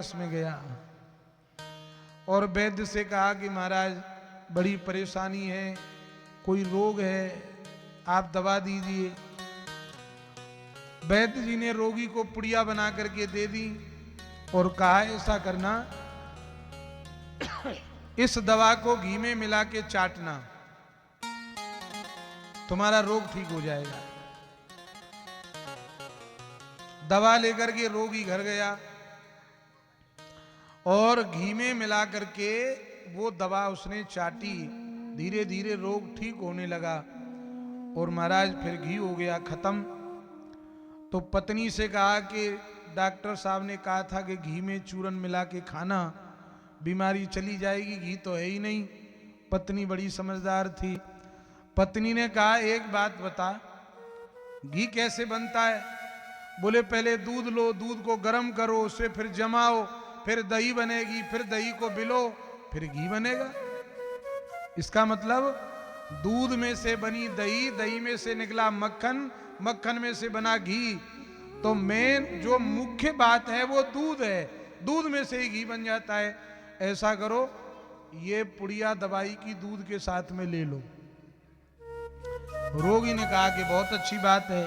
पास में गया और वैद्य से कहा कि महाराज बड़ी परेशानी है, कोई रोग है, आप दवा दीजिए। वैद्य जी ने रोगी को पुड़िया बना करके दे दी और कहा ऐसा करना, इस दवा को घी में मिला के चाटना, तुम्हारा रोग ठीक हो जाएगा। दवा लेकर के रोगी घर गया और घी में मिला करके वो दवा उसने चाटी, धीरे धीरे रोग ठीक होने लगा और महाराज फिर घी हो गया खत्म। तो पत्नी से कहा कि डॉक्टर साहब ने कहा था कि घी में चूरन मिला के खाना, बीमारी चली जाएगी, घी तो है ही नहीं। पत्नी बड़ी समझदार थी। पत्नी ने कहा एक बात बता, घी कैसे बनता है? बोले पहले दूध लो, दूध को गर्म करो, उसे फिर जमाओ, फिर दही बनेगी, फिर दही को बिलो, फिर घी बनेगा। इसका मतलब दूध में से बनी दही, दही में से निकला मक्खन, मक्खन में से बना घी। तो मेन जो मुख्य बात है वो दूध है, दूध में से ही घी बन जाता है। ऐसा करो, ये पुड़िया दवाई की दूध के साथ में ले लो। रोगी ने कहा कि बहुत अच्छी बात है,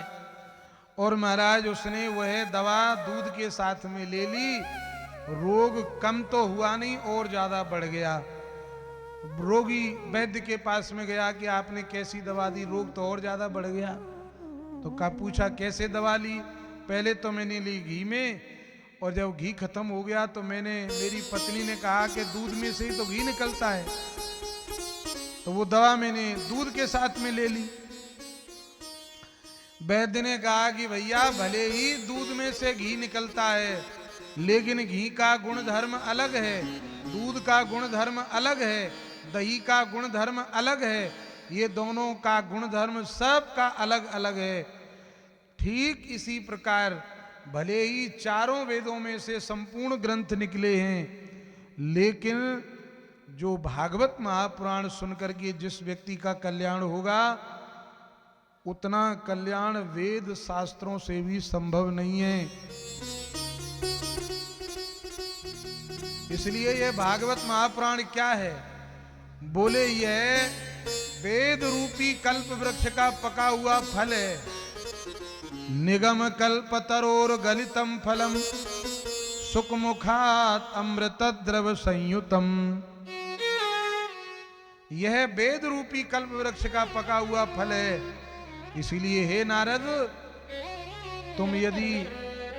और महाराज उसने वह दवा दूध के साथ में ले ली। रोग कम तो हुआ नहीं और ज्यादा बढ़ गया। रोगी वैद्य के पास में गया कि आपने कैसी दवा दी, रोग तो और ज्यादा बढ़ गया। तो का पूछा कैसे दवा ली? पहले तो मैंने ली घी में, और जब घी खत्म हो गया तो मेरी पत्नी ने कहा कि दूध में से ही तो घी निकलता है, तो वो दवा मैंने दूध के साथ में ले ली। वैद्य ने कहा कि भैया भले ही दूध में से घी निकलता है, लेकिन घी का गुण धर्म अलग है, दूध का गुण धर्म अलग है, दही का गुण धर्म अलग है। ये दोनों का गुण धर्म सब का अलग अलग है। ठीक इसी प्रकार भले ही चारों वेदों में से संपूर्ण ग्रंथ निकले हैं, लेकिन जो भागवत महापुराण सुनकर के जिस व्यक्ति का कल्याण होगा, उतना कल्याण वेद शास्त्रों से भी संभव नहीं है। इसलिए यह भागवत महापुराण क्या है? बोले यह वेद रूपी कल्प वृक्ष का पका हुआ फल है। निगम कल्प तरोर गलितम फलम सुखमुखात अमृत द्रव संयुतम। यह वेद रूपी कल्प वृक्ष का पका हुआ फल है। इसीलिए हे नारद, तुम यदि